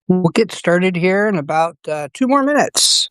We'll get started here in about 2 more minutes.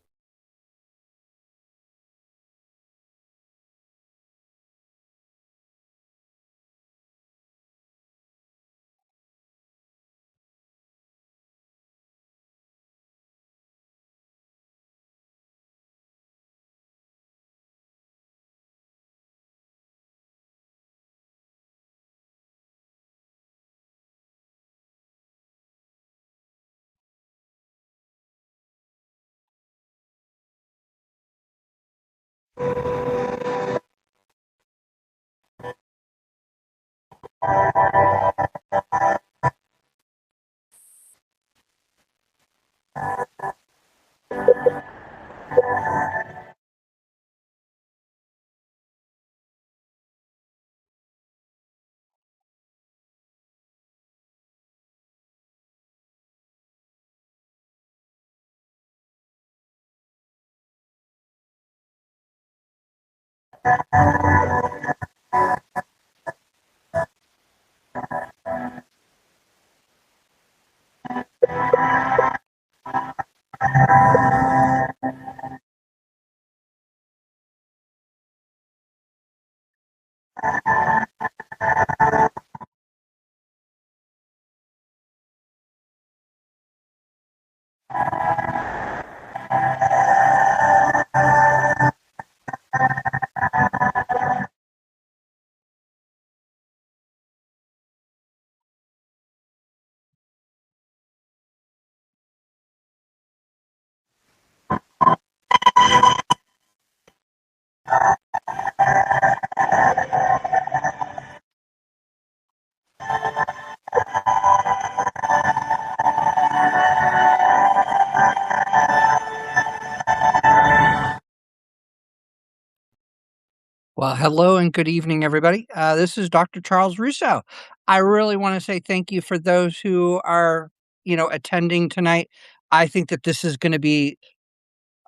Well, hello and good evening, everybody. This is Dr. Charles Russo. I really want to say thank you for those who are, attending tonight. I think that this is going to be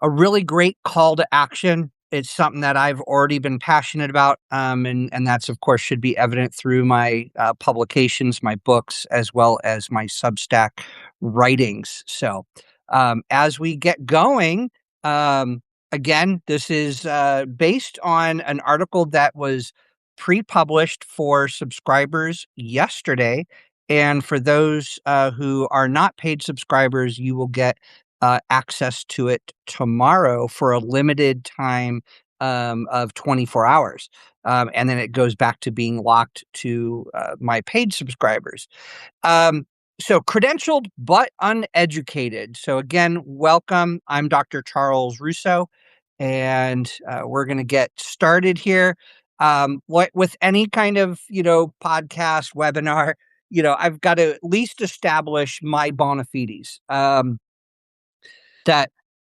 a really great call to action. It's something that I've already been passionate about, and that's of course should be evident through my publications, my books, as well as my Substack writings. So, as we get going, again, this is based on an article that was pre-published for subscribers yesterday, and for those who are not paid subscribers, you will get access to it tomorrow for a limited time of 24 hours. And then it goes back to being locked to my paid subscribers. Um, so, credentialed but uneducated. So, again, welcome. I'm Dr. Charles Russo, and we're going to get started here. What with any kind of podcast webinar, I've got to at least establish my bona fides. That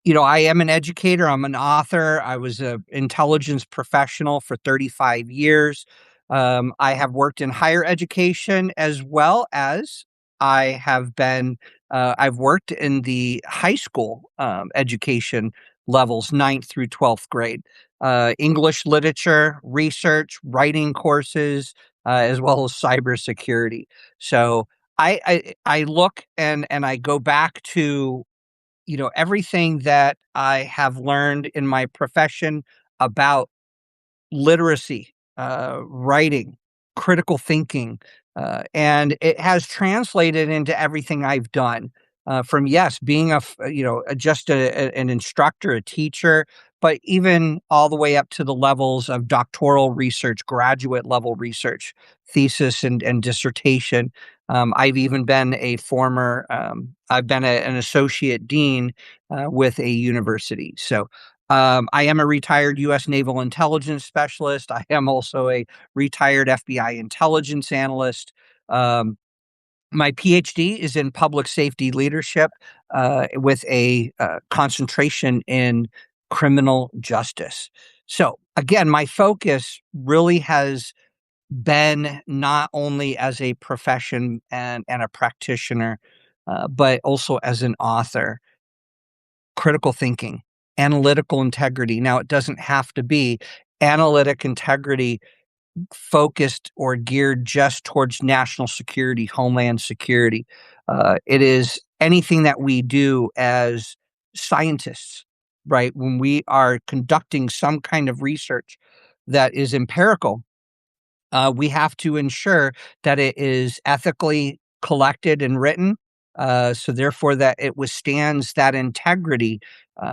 I am an educator, I'm an author, I was an intelligence professional for 35 years. I have worked in higher education as well as I have been, I've worked in the high school education levels, ninth through 12th grade, English literature, research, writing courses, as well as cybersecurity. So I look and I go back to everything that I have learned in my profession about literacy, writing, critical thinking, and it has translated into everything I've done. From yes, being just an instructor, a teacher, but even all the way up to the levels of doctoral research, graduate level research, thesis and dissertation. I've even been I've been an associate dean with a university. So I am a retired U.S. Naval Intelligence Specialist. I am also a retired FBI intelligence analyst. Um, my PhD is in public safety leadership with a concentration in criminal justice. So, again, my focus really has been not only as a profession and a practitioner, but also as an author, critical thinking, analytical integrity. Now, it doesn't have to be analytic integrity focused or geared just towards national security, homeland security. It is anything that we do as scientists, right? When we are conducting some kind of research that is empirical, we have to ensure that it is ethically collected and written, so therefore that it withstands that integrity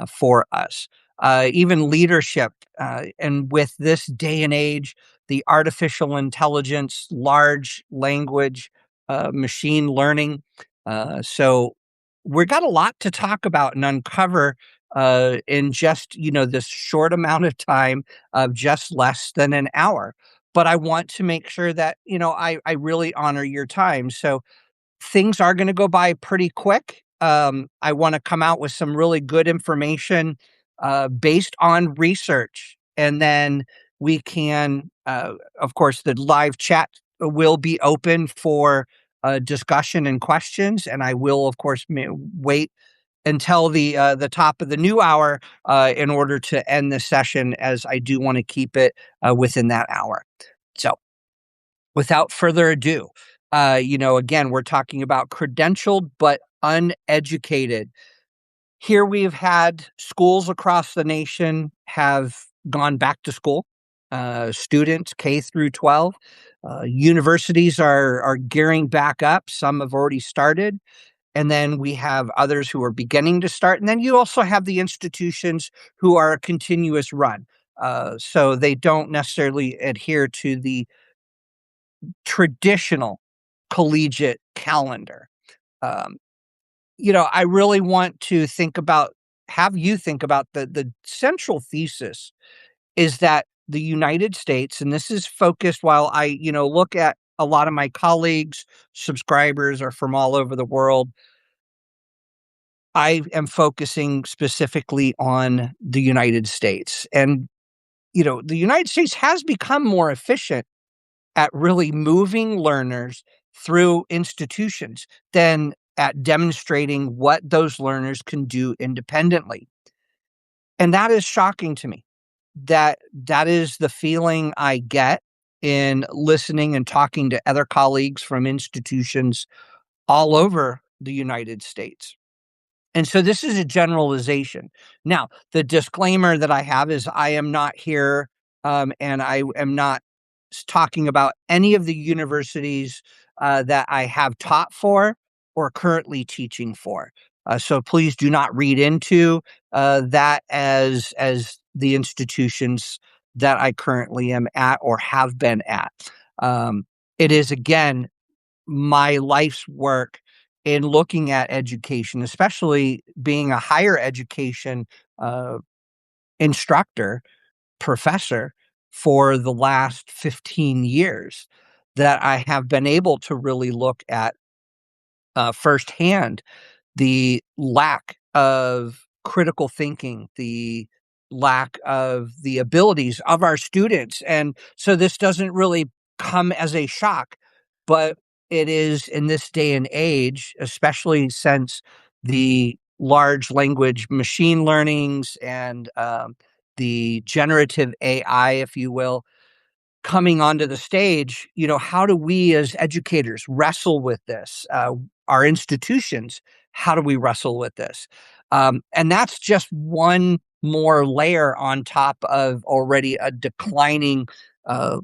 for us. Even leadership, and with this day and age, the artificial intelligence, large language, machine learning. So we've got a lot to talk about and uncover in just this short amount of time of just less than an hour, but I want to make sure that, I really honor your time. So things are going to go by pretty quick. I want to come out with some really good information based on research. And then we can, of course, the live chat will be open for discussion and questions. And I will, of course, wait until the top of the new hour in order to end the session, as I do want to keep it within that hour. So, without further ado, again, we're talking about credentialed but uneducated. Here we've had schools across the nation have gone back to school. Students K through 12, universities are gearing back up. Some have already started. And then we have others who are beginning to start. And then you also have the institutions who are a continuous run. So they don't necessarily adhere to the traditional collegiate calendar. Um, I really want to have you think about the central thesis is that the United States, and this is focused while I, look at a lot of my colleagues, subscribers are from all over the world. I am focusing specifically on the United States. And the United States has become more efficient at really moving learners through institutions than at demonstrating what those learners can do independently. And that is shocking to me. That is the feeling I get in listening and talking to other colleagues from institutions all over the United States. And so this is a generalization. Now, the disclaimer that I have is I am not here, and I am not talking about any of the universities that I have taught for or currently teaching for. So please do not read into that as the institutions that I currently am at or have been at. It is again my life's work in looking at education, especially being a higher education uh, instructor, professor for the last 15 years, that I have been able to really look at firsthand the lack of critical thinking, the lack of the abilities of our students. And so this doesn't really come as a shock, but it is in this day and age, especially since the large language machine learnings and the generative AI, if you will, coming onto the stage, how do we as educators wrestle with this? Our institutions, how do we wrestle with this? And that's just one more layer on top of already a declining uh,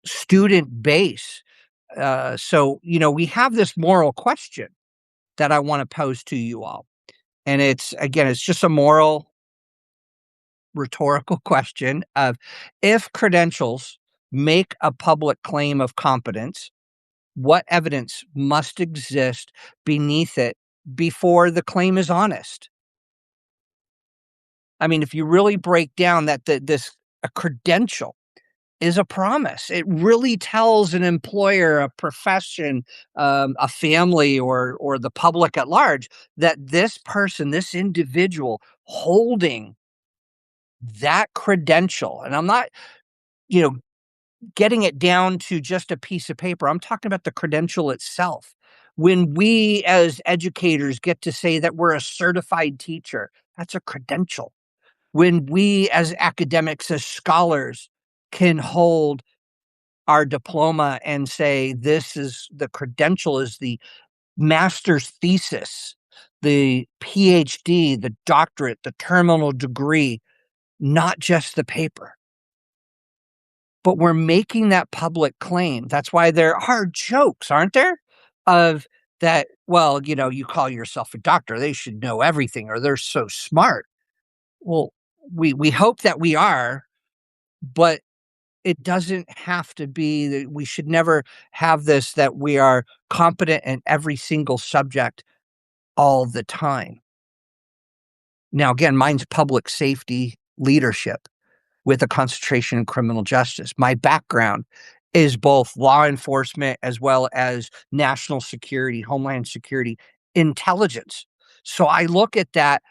student base. So, we have this moral question that I want to pose to you all. And it's just a moral rhetorical question of, if credentials make a public claim of competence, what evidence must exist beneath it before the claim is honest? I mean, if you really break down that this a credential is a promise. It really tells an employer, a profession, a family, or the public at large that this person, this individual holding that credential, and I'm not, you know, getting it down to just a piece of paper. I'm talking about the credential itself. When we as educators get to say that we're a certified teacher, that's a credential. When we as academics, as scholars, can hold our diploma and say this is the credential, is the master's thesis, the PhD, the doctorate, the terminal degree, not just the paper. But we're making that public claim. That's why there are jokes, aren't there? Of that, well, you call yourself a doctor, they should know everything or they're so smart. Well, we hope that we are, but it doesn't have to be that. We should never have this that we are competent in every single subject all the time. Now, again, mine's public safety leadership with a concentration in criminal justice. My background is both law enforcement as well as national security, homeland security, intelligence. So I look at that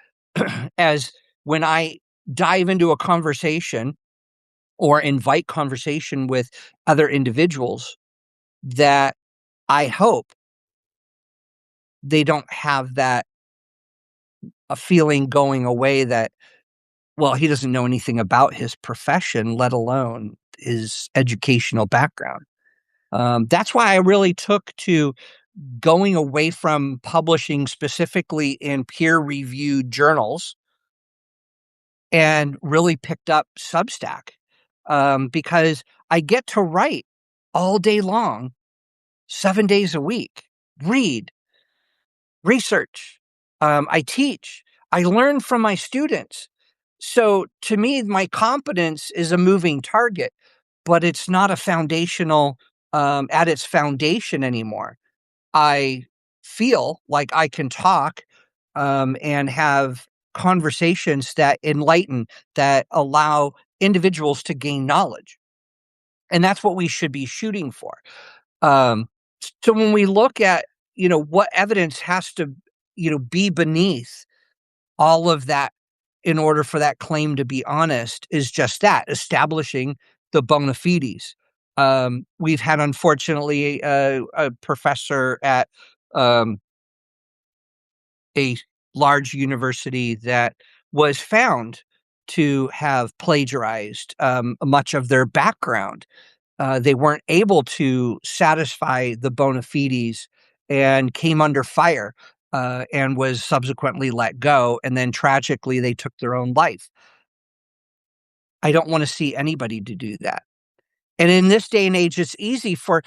as, when I dive into a conversation or invite conversation with other individuals, that I hope they don't have that a feeling going away that, well, he doesn't know anything about his profession, let alone his educational background. That's why I really took to going away from publishing specifically in peer-reviewed journals and really picked up Substack, because I get to write all day long, 7 days a week, read, research, I teach, I learn from my students. So to me, my competence is a moving target, but it's not a foundational, at its foundation anymore. I feel like I can talk, and have conversations that enlighten, that allow individuals to gain knowledge. And that's what we should be shooting for. Um, so when we look at, what evidence has to, be beneath all of that in order for that claim to be honest, is just that, establishing the bona fides. We've had, unfortunately, a professor at um, a large university that was found to have plagiarized much of their background. They weren't able to satisfy the bona fides and came under fire, and was subsequently let go. And then tragically, they took their own life. I don't want to see anybody to do that. And in this day and age, it's easy for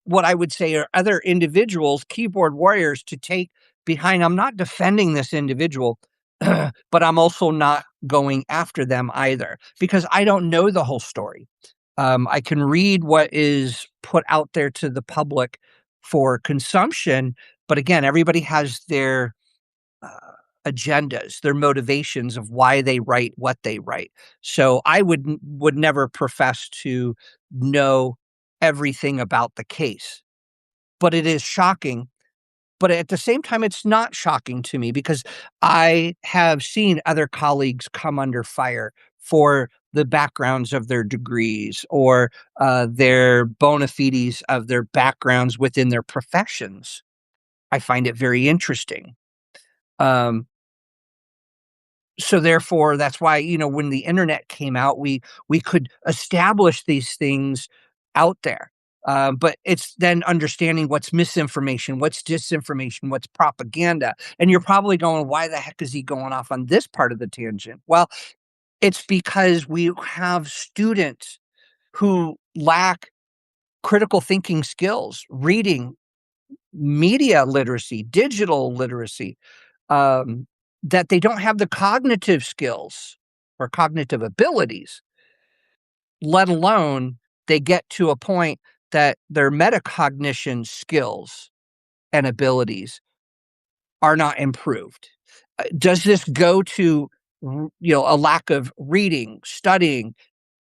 what I would say are other individuals, keyboard warriors, to take behind. I'm not defending this individual, but I'm also not going after them either because I don't know the whole story. I can read what is put out there to the public for consumption, but again, everybody has their uh, agendas, their motivations of why they write what they write. So I would never profess to know everything about the case, but it is shocking. But at the same time, it's not shocking to me because I have seen other colleagues come under fire for the backgrounds of their degrees or their bona fides of their backgrounds within their professions. I find it very interesting. Um, so therefore, that's why, when the internet came out, we could establish these things out there. But it's then understanding what's misinformation, what's disinformation, what's propaganda. And you're probably going, why the heck is he going off on this part of the tangent? Well, it's because we have students who lack critical thinking skills, reading, media literacy, digital literacy, um, that they don't have the cognitive skills or cognitive abilities, let alone they get to a point that their metacognition skills and abilities are not improved. Does this go to a lack of reading, studying,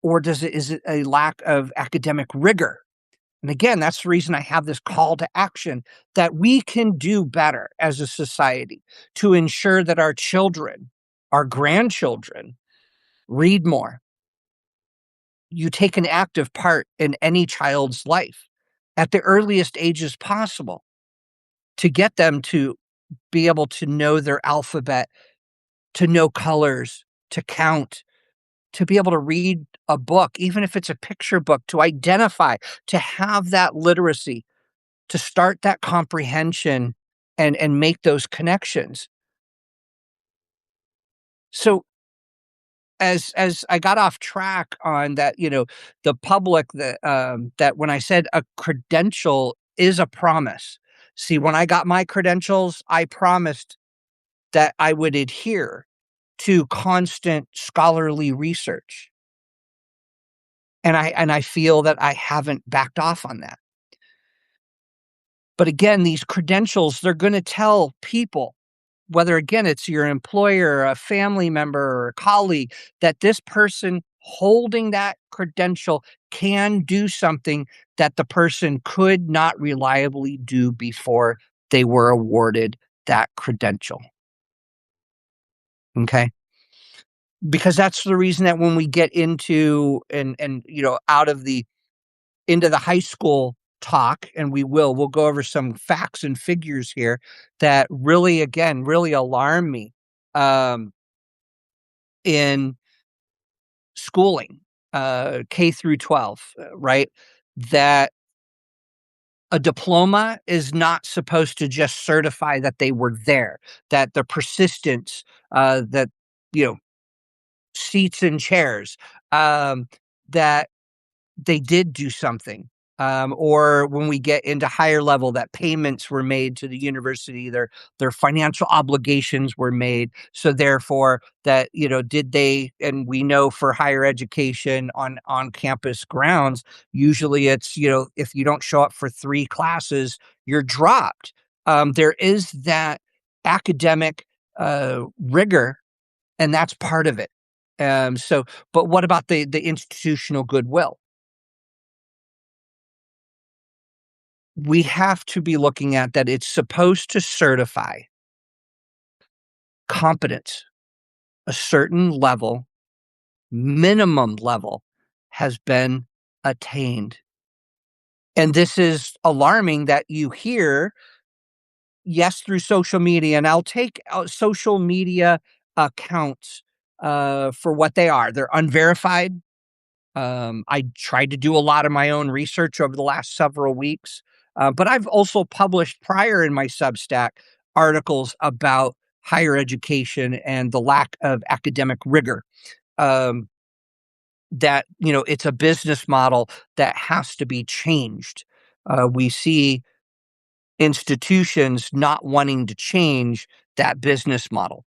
or is it a lack of academic rigor? And again, that's the reason I have this call to action that we can do better as a society to ensure that our children, our grandchildren read more. You take an active part in any child's life at the earliest ages possible to get them to be able to know their alphabet, to know colors, to count, to be able to read a book, even if it's a picture book, to identify, to have that literacy, to start that comprehension and make those connections. So as I got off track on that, the public that when I said a credential is a promise. See, when I got my credentials, I promised that I would adhere to constant scholarly research. And I feel that I haven't backed off on that. But again, these credentials, they're going to tell people, whether again it's your employer, a family member, or a colleague, that this person holding that credential can do something that the person could not reliably do before they were awarded that credential. Okay. Because that's the reason that when we get into and out of the into the high school talk, and we'll go over some facts and figures here that really, again, really alarm me, um, in schooling, K through 12, right? That a diploma is not supposed to just certify that they were there, that the persistence, that, you know, seats and chairs, that they did do something. Or when we get into higher level, that payments were made to the university, their financial obligations were made. So therefore, that did they? And we know for higher education on campus grounds, usually it's if you don't show up for 3 classes, you're dropped. There is that academic rigor, and that's part of it. But what about the institutional goodwill? We have to be looking at that it's supposed to certify competence, a certain level, minimum level, has been attained. And this is alarming that you hear, yes, through social media, and I'll take social media accounts for what they are. They're unverified. I tried to do a lot of my own research over the last several weeks, but I've also published prior in my Substack articles about higher education and the lack of academic rigor. Um, that it's a business model that has to be changed. We see institutions not wanting to change that business model.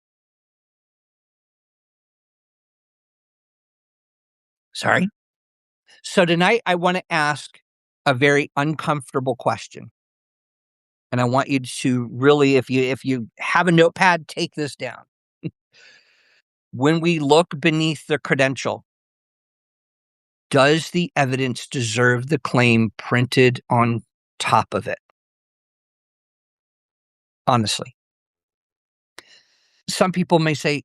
Sorry. So tonight I want to ask a very uncomfortable question. And I want you to really, if you have a notepad, take this down. When we look beneath the credential, does the evidence deserve the claim printed on top of it? Honestly. Some people may say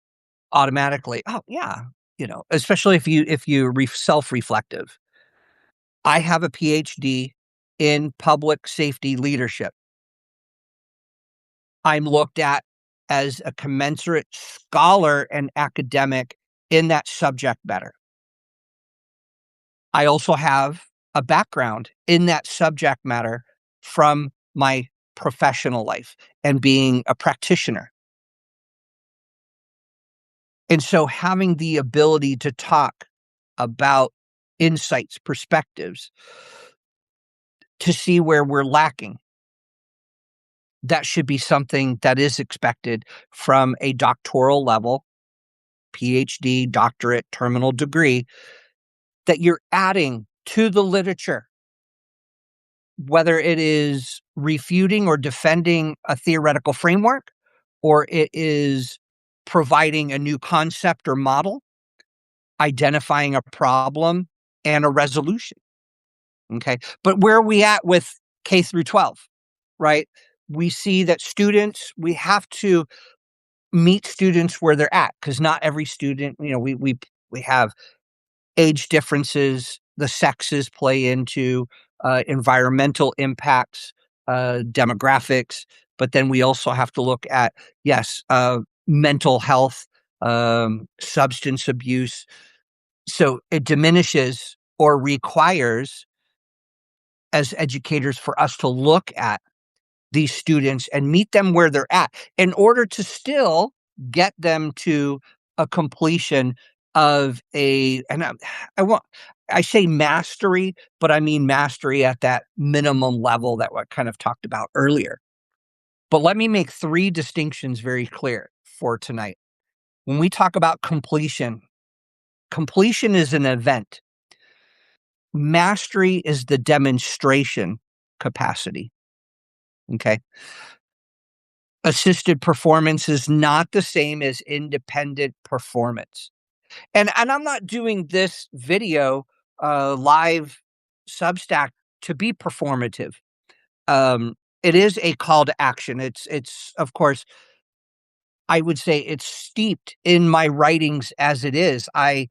automatically, "Oh, yeah," especially if you self-reflective. I have a PhD in public safety leadership. I'm looked at as a commensurate scholar and academic in that subject matter. I also have a background in that subject matter from my professional life and being a practitioner. And so having the ability to talk about insights, perspectives, to see where we're lacking, that should be something that is expected from a doctoral level, PhD, doctorate, terminal degree, that you're adding to the literature, whether it is refuting or defending a theoretical framework, or it is providing a new concept or model, identifying a problem and a resolution. Okay. But where are we at with K through 12, right? We see that we have to meet students where they're at, because not every student, we have age differences, the sexes play into environmental impacts, demographics, but then we also have to look at, yes, mental health, substance abuse. So it diminishes or requires, as educators, for us to look at these students and meet them where they're at in order to still get them to a completion of I say mastery, but I mean mastery at that minimum level that I kind of talked about earlier. But let me make three distinctions very clear for tonight. When we talk about completion, completion is an event. Mastery is the demonstration capacity. Okay. Assisted performance is not the same as independent performance. And I'm not doing this video, live Substack, to be performative. It is a call to action. It's of course, I would say it's steeped in my writings as it is. I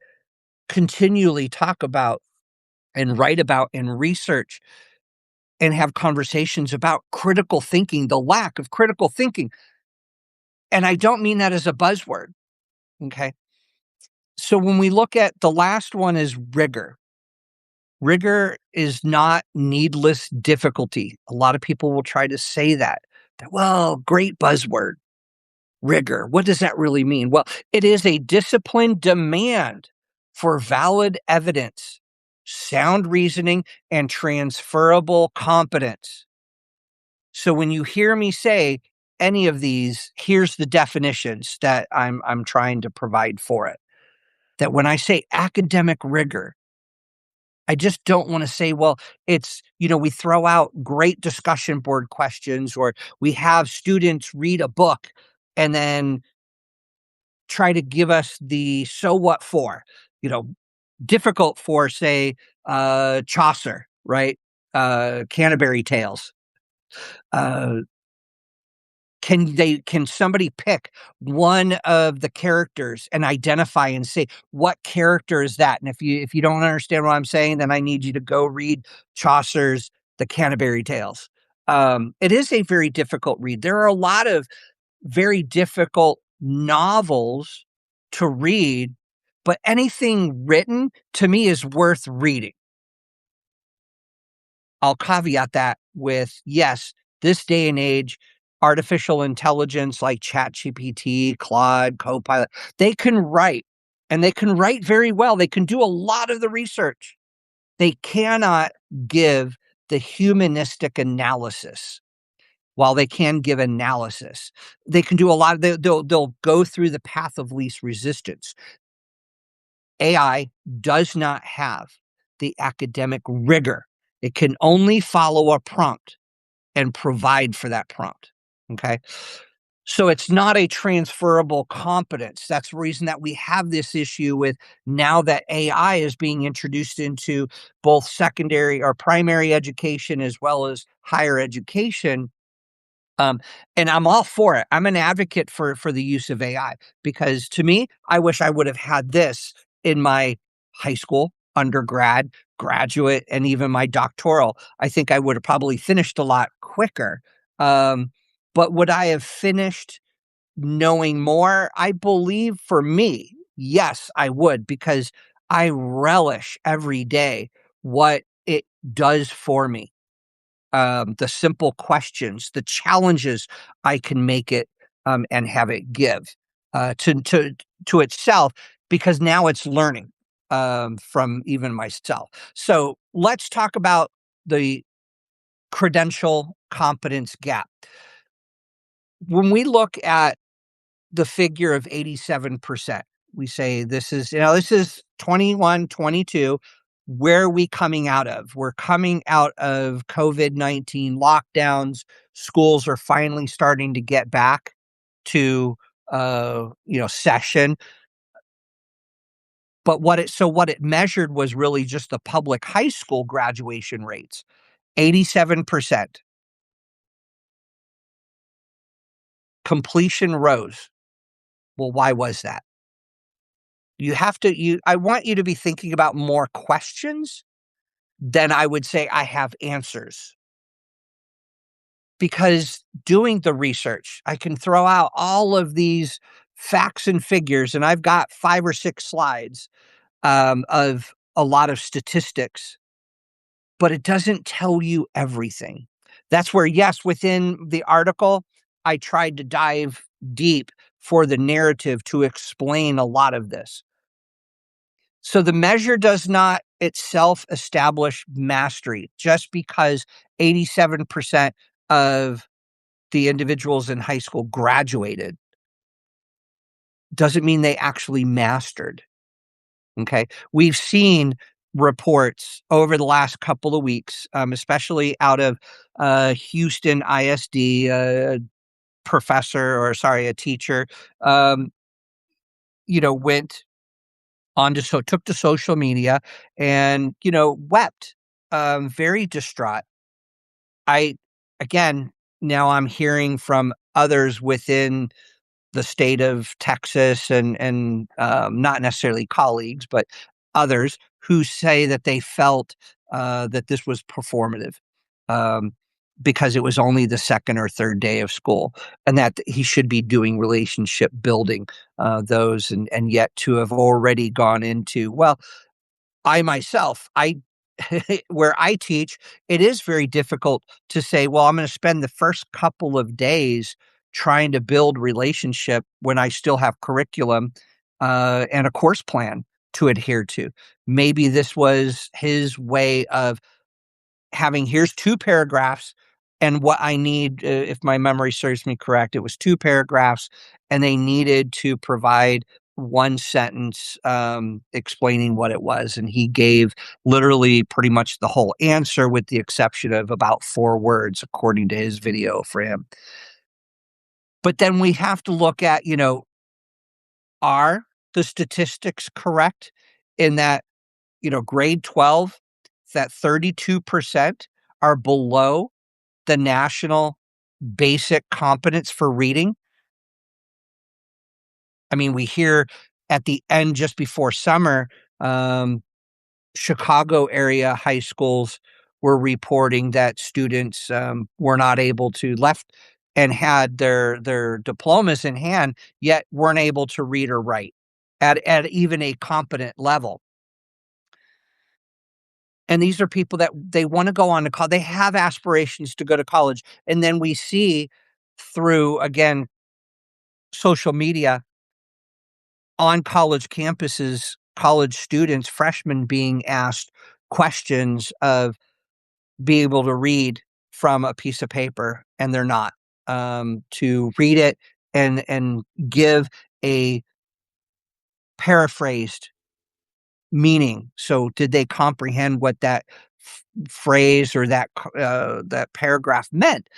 continually talk about and write about and research and have conversations about critical thinking, the lack of critical thinking. And I don't mean that as a buzzword. Okay. So when we look at the last one is rigor. Rigor is not needless difficulty. A lot of people will try to say that. Well, great buzzword, rigor. What does that really mean? Well, it is a disciplined demand for valid evidence, sound reasoning, and transferable competence. So when you hear me say any of these, here's the definitions that I'm trying to provide for it. That when I say academic rigor, I just don't want to say, well, we throw out great discussion board questions, or we have students read a book and then try to give us the so what for, you know, difficult for, say, Chaucer, right? Canterbury Tales. Uh, Can somebody pick one of the characters and identify and say, "What character is that?" And if you don't understand what I'm saying, then I need you to go read Chaucer's The Canterbury Tales. It is a very difficult read. There are a lot of very difficult novels to read, but anything written to me is worth reading. I'll caveat that with, yes, this day and age, artificial intelligence like ChatGPT, Claude, Copilot, they can write, and they can write very well. They can do a lot of the research. They cannot give the humanistic analysis. While they can give analysis, they can do a lot of they'll go through the path of least resistance. AI does not have the academic rigor. It can only follow a prompt and provide for that prompt. Okay. So it's not a transferable competence. That's the reason that we have this issue with now that AI is being introduced into both secondary or primary education as well as higher education. Um, and I'm all for it. I'm an advocate for the use of AI because to me, I wish I would have had this in my high school, undergrad, graduate, and even my doctoral. I think I would have probably finished a lot quicker. Um, but would I have finished knowing more? I believe for me, yes, I would because I relish every day what it does for me, the simple questions, the challenges I can make it, and have it give to itself, because now it's learning from even myself. So let's talk about the credential competence gap. When we look at the figure of 87%, we say this is 21, 22. Where are we coming out of? We're coming out of COVID-19 lockdowns. Schools are finally starting to get back to session. But what it measured was really just the public high school graduation rates. 87%. Completion rose. Well, why was that? I want you to be thinking about more questions than I would say I have answers. Because doing the research, I can throw out all of these facts and figures, and I've got 5 or 6 slides of a lot of statistics, but it doesn't tell you everything. That's where, yes, within the article, I tried to dive deep for the narrative to explain a lot of this. So the measure does not itself establish mastery. Just because 87% of the individuals in high school graduated doesn't mean they actually mastered. Okay. We've seen reports over the last couple of weeks, especially out of Houston ISD, a teacher, went took to social media and, wept, very distraught. I, again, now I'm hearing from others within the state of Texas and not necessarily colleagues, but others who say that they felt that this was performative, um, because it was only the second or third day of school, and that he should be doing relationship building, and yet to have already gone into, well, I myself, where I teach, it is very difficult to say, well, I'm going to spend the first couple of days trying to build relationship when I still have curriculum and a course plan to adhere to. Maybe this was his way of having, here's 2 paragraphs and what I need, if my memory serves me correct, it was 2 paragraphs, and they needed to provide 1 sentence explaining what it was. And he gave literally pretty much the whole answer with the exception of about 4 words, according to his video for him. But then we have to look at, are the statistics correct in that, grade 12, that 32% are below the national basic competence for reading. I mean, we hear at the end, just before summer, um, Chicago area high schools were reporting that students were not able to left and had their diplomas in hand, yet weren't able to read or write at even a competent level. And these are people that they want to go on to college. They have aspirations to go to college. And then we see through, again, social media on college campuses, college students, freshmen being asked questions of be able to read from a piece of paper, and they're not. To read it and give a paraphrased meaning. So, did they comprehend what that phrase or that paragraph meant?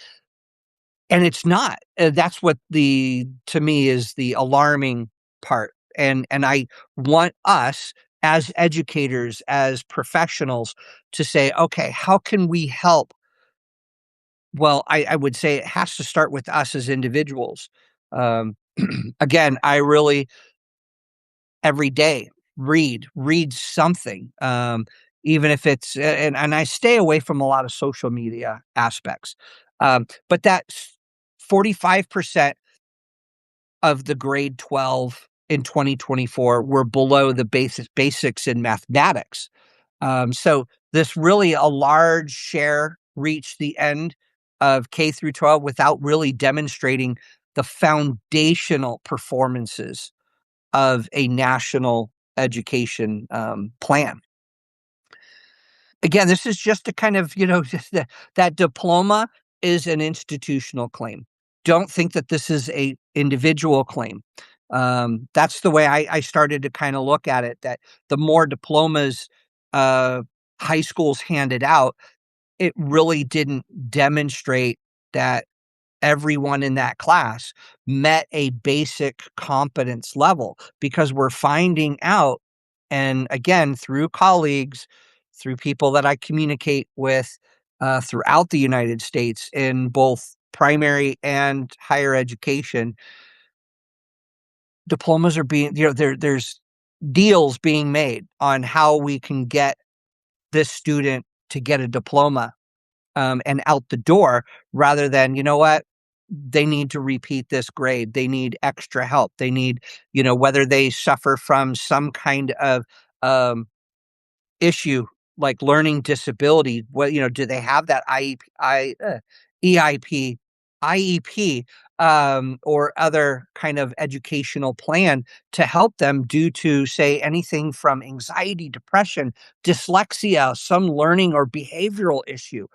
And it's not. That's what the to me is the alarming part. And I want us as educators, as professionals, to say, okay, how can we help? Well, I would say it has to start with us as individuals. Um, again, I really every day read something, even if it's and I stay away from a lot of social media aspects. But that's 45% of the grade 12 in 2024 were below the basics in mathematics. So this really a large share reached the end of K through 12 without really demonstrating the foundational performances of a national education plan. Again, this is just a kind of, just that diploma is an institutional claim. Don't think that this is a individual claim. That's the way I started to kind of look at it, that the more diplomas uh, high schools handed out, it really didn't demonstrate that everyone in that class met a basic competence level, because we're finding out, and again, through colleagues, through people that I communicate with throughout the United States in both primary and higher education, diplomas are being, there's deals being made on how we can get this student to get a diploma and out the door, rather than, you know what, they need to repeat this grade. They need extra help. They need, whether they suffer from some kind of um, issue like learning disability. What, do they have that EIP, IEP, or other kind of educational plan to help them due to, say, anything from anxiety, depression, dyslexia, some learning or behavioral issue.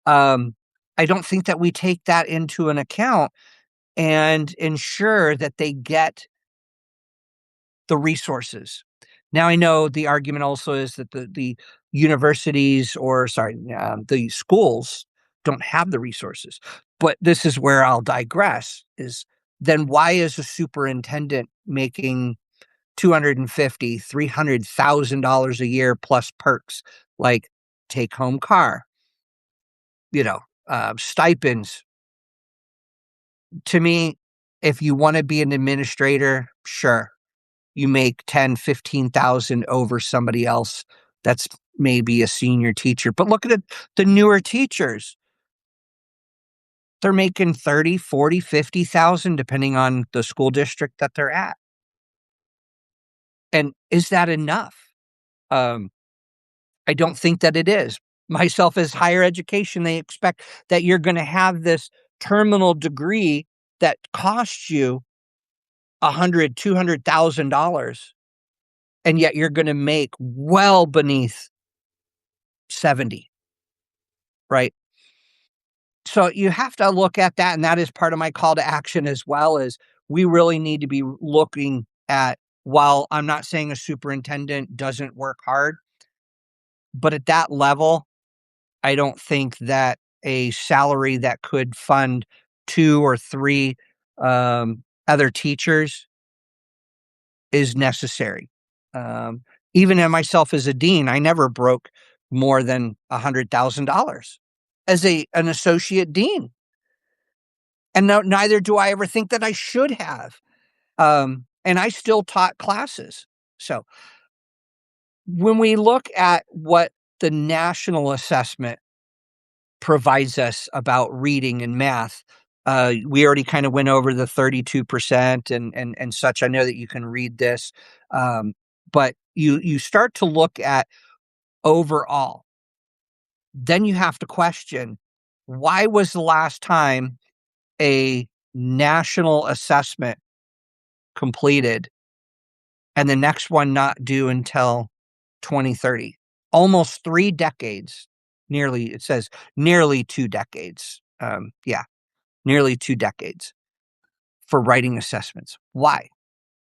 Um, I don't think that we take that into an account and ensure that they get the resources. Now, I know the argument also is that the universities, or sorry, the schools don't have the resources. But this is where I'll digress, is then why is a superintendent making 250, $300,000 a year plus perks like take home car, stipends? To me, if you want to be an administrator, sure, you make 10, 15,000 over somebody else that's maybe a senior teacher. But look at it, the newer teachers. They're making 30, 40, 50,000 depending on the school district that they're at. And is that enough? Um, I don't think that it is. Myself, as higher education, they expect that you're going to have this terminal degree that costs you $100,000, $200,000, and yet you're going to make well beneath 70, right? So you have to look at that, and that is part of my call to action as well. Is we really need to be looking at, while I'm not saying a superintendent doesn't work hard, but at that level, I don't think that a salary that could fund 2 or 3 other teachers is necessary. Um, Even in myself as a dean, I never broke more than $100,000 as an associate dean. And no, neither do I ever think that I should have. And I still taught classes. So when we look at what the national assessment provides us about reading and math, we already kind of went over the 32% and such. I know that you can read this, but you start to look at overall. Then you have to question, why was the last time a national assessment completed and the next one not due until 2030? Almost 3 decades. Nearly, it says nearly 2 decades. Yeah, nearly 2 decades for writing assessments. Why?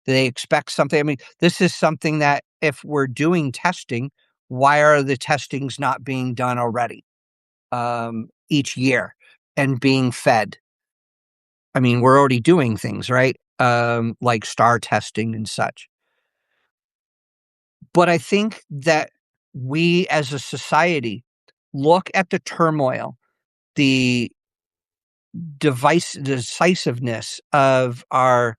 Do they expect something? I mean, this is something that if we're doing testing, why are the testings not being done already each year and being fed? I mean, we're already doing things, right? Like star testing and such. But I think that we as a society look at the turmoil, the decisiveness of our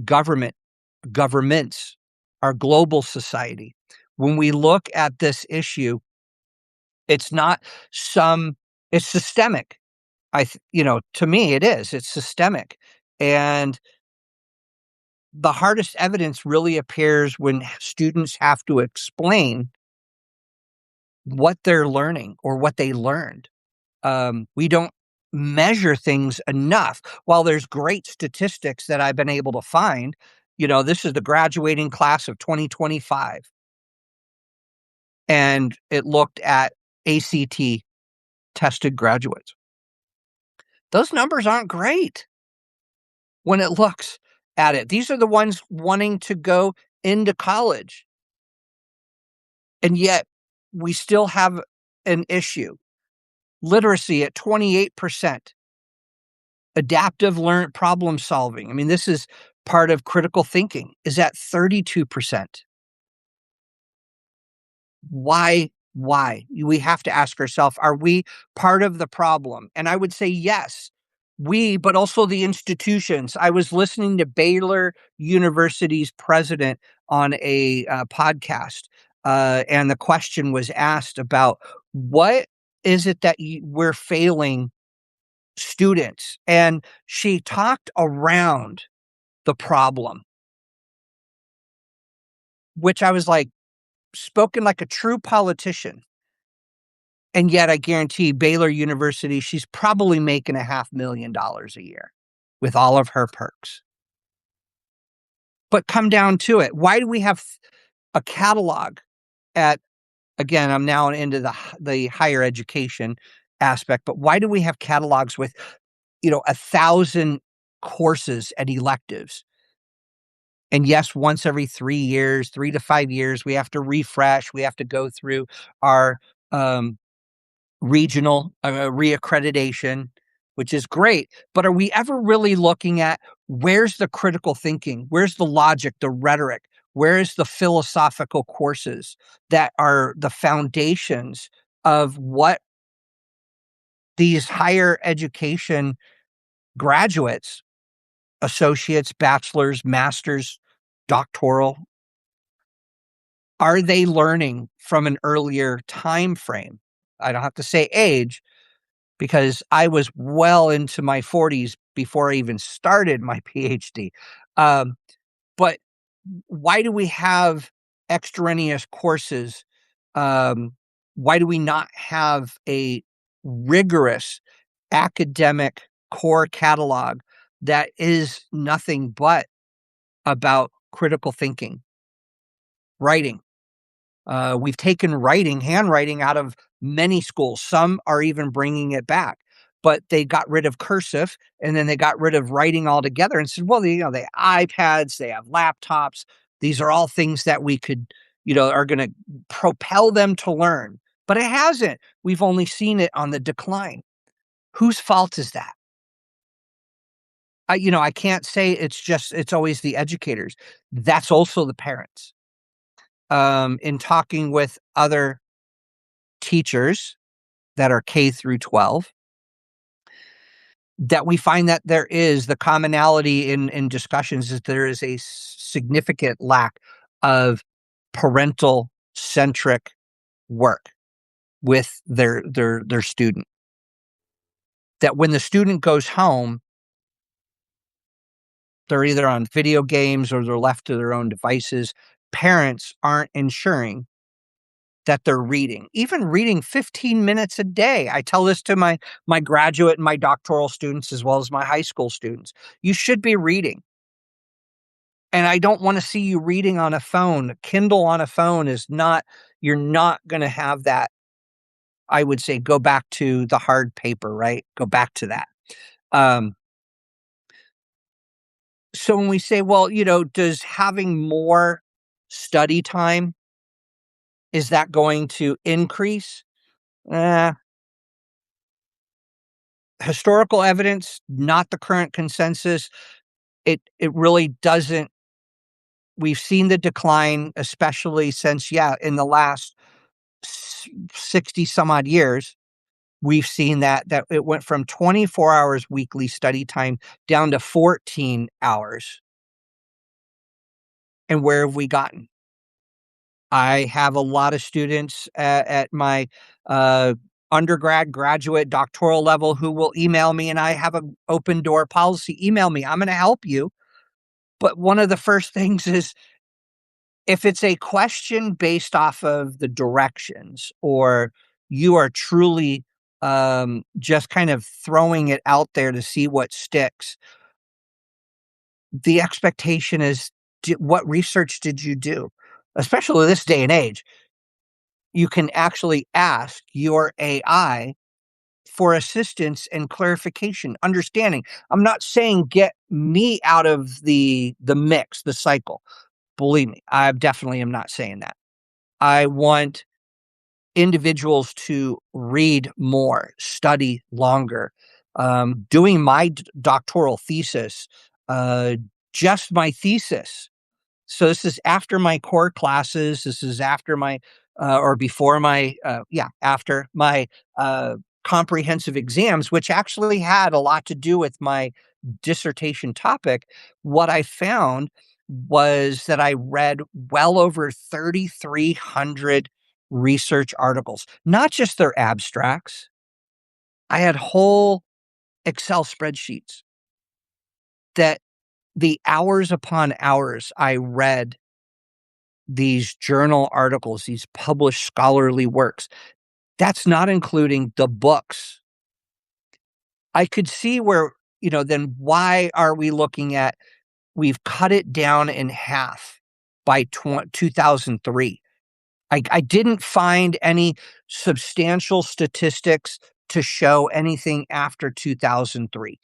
governments, our global society. When we look at this issue, it's not it's systemic. To me, it is. It's systemic. And the hardest evidence really appears when students have to explain what they're learning or what they learned. We don't measure things enough. While there's great statistics that I've been able to find, this is the graduating class of 2025, and it looked at ACT tested graduates. Those numbers aren't great when it looks at it. These are the ones wanting to go into college. And yet we still have an issue. Literacy at 28%. Adaptive problem solving. I mean, this is part of critical thinking, is at 32%. Why? We have to ask ourselves, are we part of the problem? And I would say yes, but also the institutions. I was listening to Baylor University's president on a podcast, and the question was asked about what is it that we're failing students? And she talked around the problem, which I was like, spoken like a true politician. And yet I guarantee Baylor University, she's probably making $500,000 a year with all of her perks. But come down to it. Why do we have a catalog again, I'm now into the higher education aspect, but why do we have catalogs with, 1,000 courses and electives? And yes, once every 3 years, 3 to 5 years, we have to refresh. We have to go through our regional reaccreditation, which is great. But are we ever really looking at where's the critical thinking? Where's the logic, the rhetoric? Where is the philosophical courses that are the foundations of what these higher education graduates, associates, bachelors, masters, doctoral, are they learning from an earlier time frame? I don't have to say age, because I was well into my 40s before I even started my PhD. But why do we have extraneous courses? Why do we not have a rigorous academic core catalog that is nothing but about critical thinking, writing? We've taken handwriting out of many schools. Some are even bringing it back, but they got rid of cursive and then they got rid of writing altogether and said, well, they have iPads, they have laptops. These are all things that we could, are going to propel them to learn, but it hasn't. We've only seen it on the decline. Whose fault is that? I can't say it's always the educators. That's also the parents. In talking with other teachers that are K through 12, that we find that there is the commonality in discussions is there is a significant lack of parental centric work with their student. That when the student goes home, they're either on video games or they're left to their own devices. Parents aren't ensuring that they're reading, even reading 15 minutes a day. I tell this to my graduate and my doctoral students as well as my high school students. You should be reading. And I don't want to see you reading on a phone. Kindle on a phone is not, you're not going to have that. I would say go back to the hard paper, right? Go back to that. Um, so when we say, well, does having more study time, is that going to increase? Eh, Historical evidence, not the current consensus. It really doesn't. We've seen the decline, especially since, in the last 60 some odd years, we've seen that it went from 24 hours weekly study time down to 14 hours. And where have we gotten? I have a lot of students at my undergrad, graduate, doctoral level who will email me, and I have an open door policy. Email me. I'm going to help you. But one of the first things is, if it's a question based off of the directions, or you are truly just kind of throwing it out there to see what sticks, the expectation is, what research did you do? Especially this day and age, you can actually ask your AI for assistance and clarification, understanding. I'm not saying get me out of the mix, the cycle. Believe me, I definitely am not saying that. I want individuals to read more, study longer. Doing my doctoral thesis, just my thesis. So this is after my core classes. This is after my, or before my, after my comprehensive exams, which actually had a lot to do with my dissertation topic. What I found was that I read well over 3,300 research articles, not just their abstracts. I had whole Excel spreadsheets that the hours upon hours I read these journal articles, these published scholarly works. That's not including the books. I could see where, then why are we looking at, we've cut it down in half by 2003. I didn't find any substantial statistics to show anything after 2003.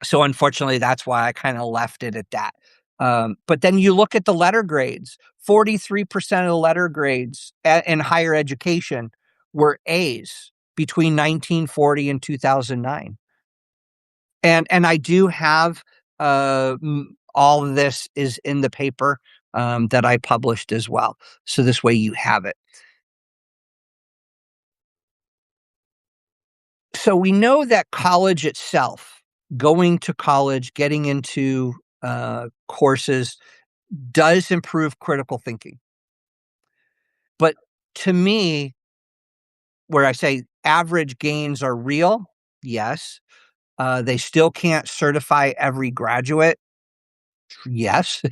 So unfortunately, that's why I kind of left it at that. But then you look at the letter grades, 43% of the letter grades in higher education were A's between 1940 and 2009. And I do have all of this is in the paper that I published as well. So this way you have it. So we know that college itself, going to college, getting into courses, does improve critical thinking. But to me, where I say average gains are real, yes. They still can't certify every graduate, yes.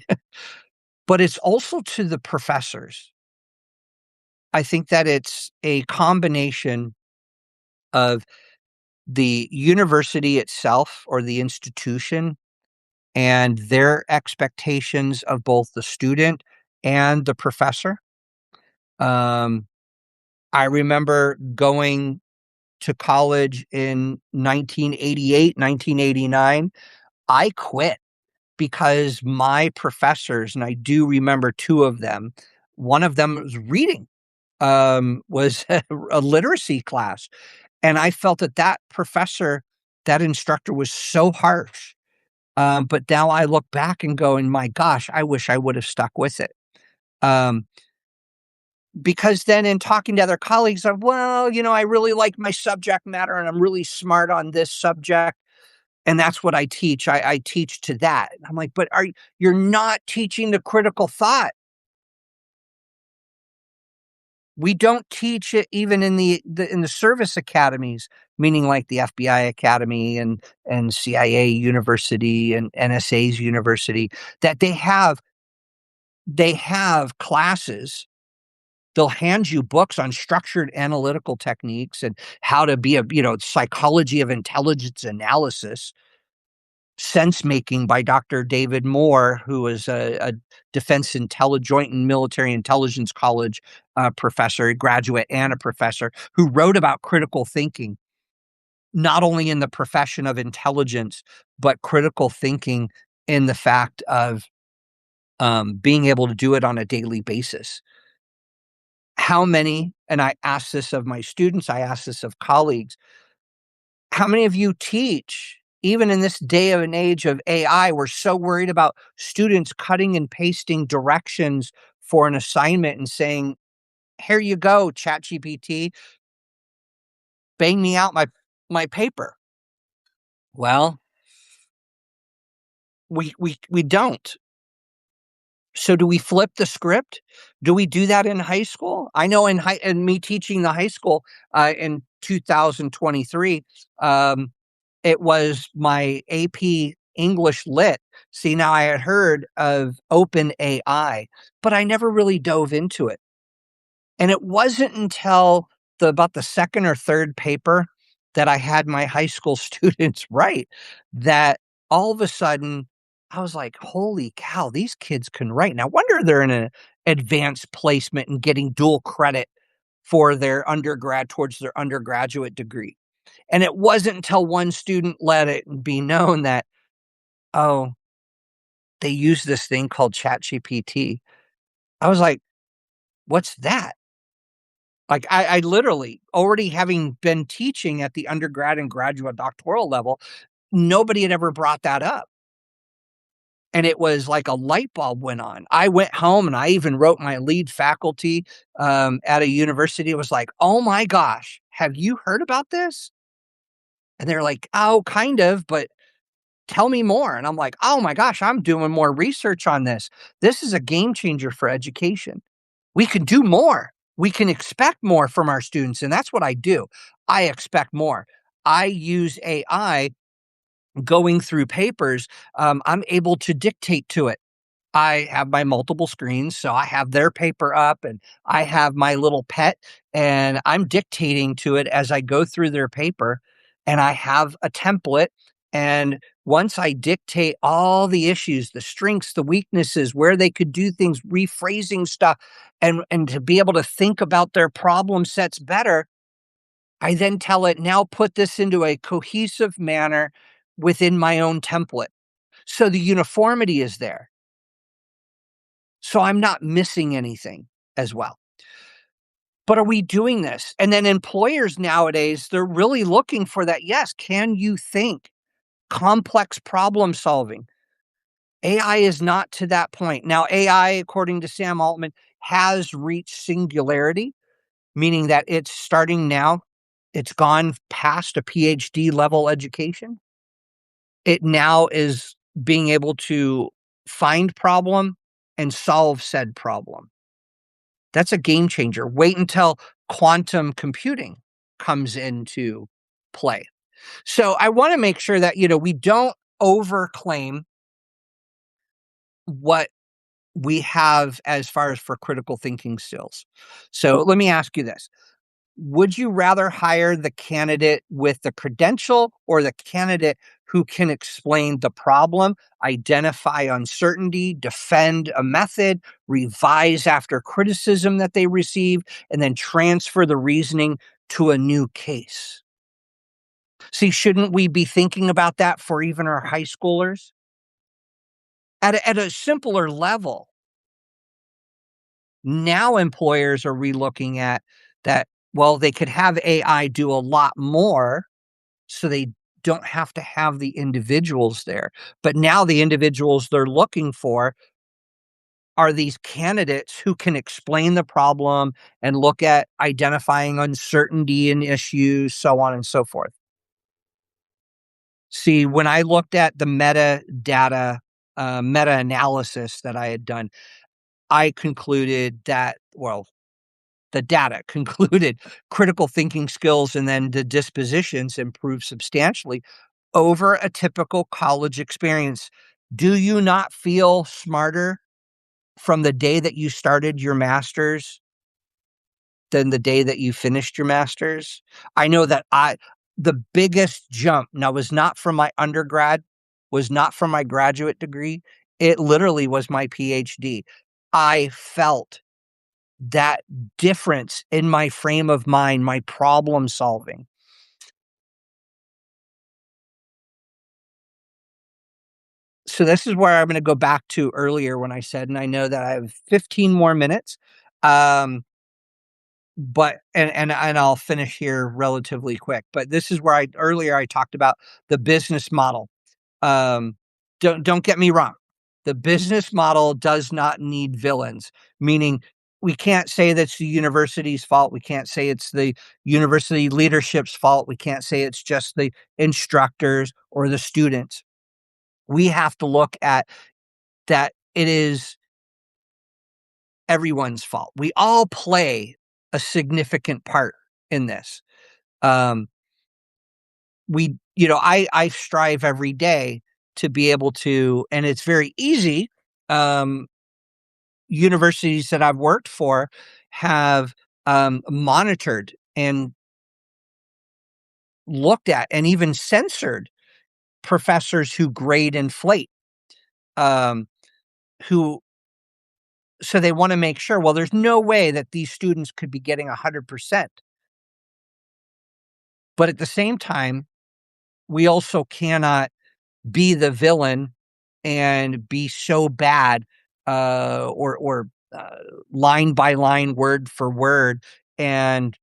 But it's also to the professors. I think that it's a combination of the university itself or the institution and their expectations of both the student and the professor. I remember going to college in 1988, 1989. I quit because my professors, and I do remember two of them, one of them was reading, was a literacy class. And I felt that professor, that instructor was so harsh. But now I look back and go, and my gosh, I wish I would have stuck with it. Um, because then in talking to other colleagues, I'm, well, I really like my subject matter and I'm really smart on this subject. And that's what I teach. I teach to that. I'm like, but you're not teaching the critical thought. We don't teach it even in the service academies, meaning like the FBI Academy and CIA University and NSA's University, that they have classes. They'll hand you books on structured analytical techniques and how to be psychology of intelligence analysis, sense making by Dr. David Moore, who was a Joint and Military Intelligence College professor, a graduate and a professor, who wrote about critical thinking, not only in the profession of intelligence, but critical thinking in the fact of being able to do it on a daily basis. How many, and I ask this of my students, I ask this of colleagues, how many of you teach, even in this day of an age of AI, we're so worried about students cutting and pasting directions for an assignment and saying, here you go, ChatGPT, bang me out my paper. Well, we don't. So do we flip the script? Do we do that in high school? I know in me teaching the high school in 2023, it was my AP English Lit. See, now I had heard of Open AI, but I never really dove into it. And it wasn't until about the second or third paper that I had my high school students write that all of a sudden I was like, holy cow, these kids can write. Now, wonder they're in an advanced placement and getting dual credit for their undergrad towards their undergraduate degree. And it wasn't until one student let it be known that, oh, they use this thing called ChatGPT. I was like, what's that? Like, I literally, already having been teaching at the undergrad and graduate doctoral level, nobody had ever brought that up. And it was like a light bulb went on. I went home and I even wrote my lead faculty at a university. It was like, oh my gosh, have you heard about this? And they're like, oh, kind of, but tell me more. And I'm like, oh my gosh, I'm doing more research on this. This is a game changer for education. We can do more. We can expect more from our students. And that's what I do. I expect more. I use AI going through papers. I'm able to dictate to it. I have my multiple screens, so I have their paper up and I have my little pet, and I'm dictating to it as I go through their paper, and I have a template. And once I dictate all the issues, the strengths, the weaknesses, where they could do things, rephrasing stuff, and to be able to think about their problem sets better, I then tell it, now put this into a cohesive manner within my own template. So the uniformity is there. So I'm not missing anything as well. But are we doing this? And then employers nowadays, they're really looking for that. Yes, can you think? Complex problem solving. AI is not to that point. Now, AI, according to Sam Altman, has reached singularity, meaning that it's starting now. It's gone past a PhD level education. It now is being able to find problem and solve said problem. That's a game changer. Wait until quantum computing comes into play. So I want to make sure that, we don't overclaim what we have as far as for critical thinking skills. So let me ask you this. Would you rather hire the candidate with the credential or the candidate who can explain the problem, identify uncertainty, defend a method, revise after criticism that they receive, and then transfer the reasoning to a new case? See, shouldn't we be thinking about that for even our high schoolers? At a simpler level, now employers are relooking at that, well, they could have AI do a lot more so they don't have to have the individuals there. But now the individuals they're looking for are these candidates who can explain the problem and look at identifying uncertainty in issues, so on and so forth. See, when I looked at the meta analysis that I had done, I concluded that, well, the data concluded critical thinking skills and then the dispositions improved substantially over a typical college experience. Do you not feel smarter from the day that you started your master's than the day that you finished your master's? I know that the biggest jump now was not from my undergrad, was not from my graduate degree. It literally was my PhD. I felt that difference in my frame of mind, my problem solving. So this is where I'm going to go back to earlier when I said, and I know that I have 15 more minutes. Um, but and I'll finish here relatively quick. But this is where I talked about the business model. Um, don't get me wrong. The business model does not need villains, meaning we can't say that's the university's fault. We can't say it's the university leadership's fault. We can't say it's just the instructors or the students. We have to look at that it is everyone's fault. We all play a significant part in this. Um, I strive every day to be able to, and it's very easy. Um, Universities that I've worked for have monitored and looked at and even censored professors who grade inflate, um, who so they want to make sure, well, there's no way that these students could be getting 100%. But at the same time, we also cannot be the villain and be so bad, or line by line, word for word, and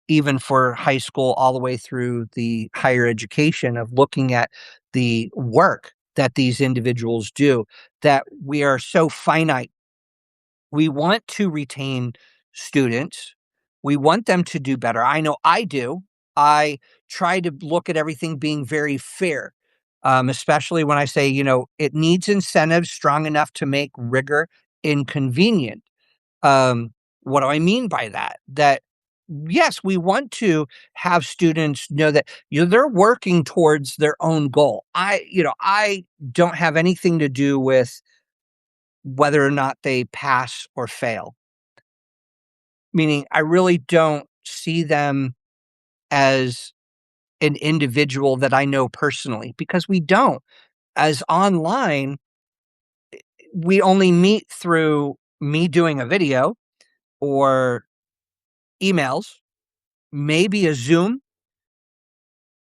even for high school all the way through the higher education of looking at the work that these individuals do, that we are so finite. We want to retain students. We want them to do better. I know I do. I try to look at everything being very fair, especially when I say, it needs incentives strong enough to make rigor inconvenient. What do I mean by that? That yes, we want to have students know that they're working towards their own goal. I don't have anything to do with whether or not they pass or fail. Meaning, I really don't see them as an individual that I know personally because we don't. As online, we only meet through me doing a video or emails, maybe a Zoom,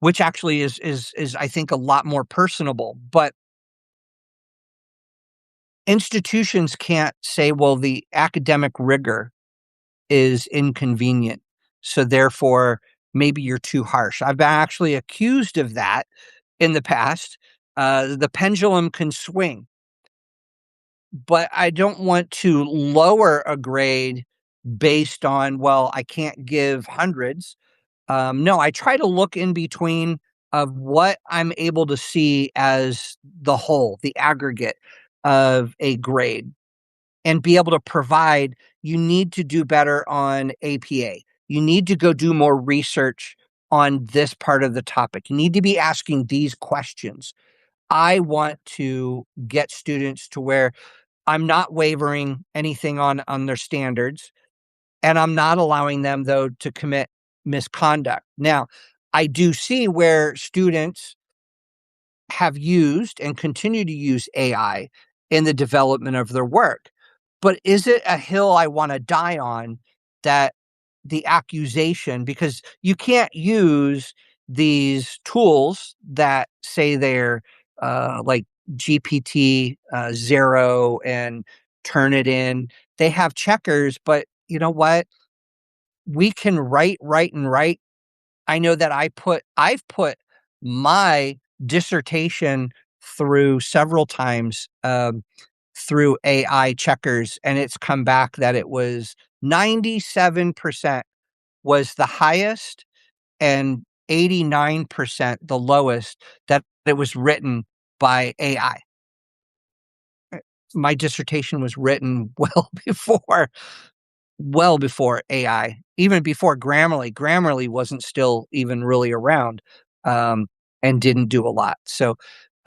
which actually is I think a lot more personable. But institutions can't say, well, the academic rigor is inconvenient. So therefore, maybe you're too harsh. I've been actually accused of that in the past. The pendulum can swing, but I don't want to lower a grade based on, well, I can't give hundreds. No, I try to look in between of what I'm able to see as the whole, the aggregate of a grade and be able to provide. You need to do better on APA. You need to go do more research on this part of the topic. You need to be asking these questions. I want to get students to where I'm not wavering anything on their standards, and I'm not allowing them, though, to commit misconduct. Now, I do see where students have used and continue to use AI in the development of their work. But is it a hill I want to die on, that the accusation, because you can't use these tools that say they're like GPT zero and turn it in. They have checkers, but you know what? We can write, and write. I know that I've put my dissertation through several times. through AI checkers, and it's come back that it was 97% was the highest and 89% the lowest, that it was written by AI. My dissertation was written well before AI, even before Grammarly. Grammarly wasn't still even really around, um, and didn't do a lot. So,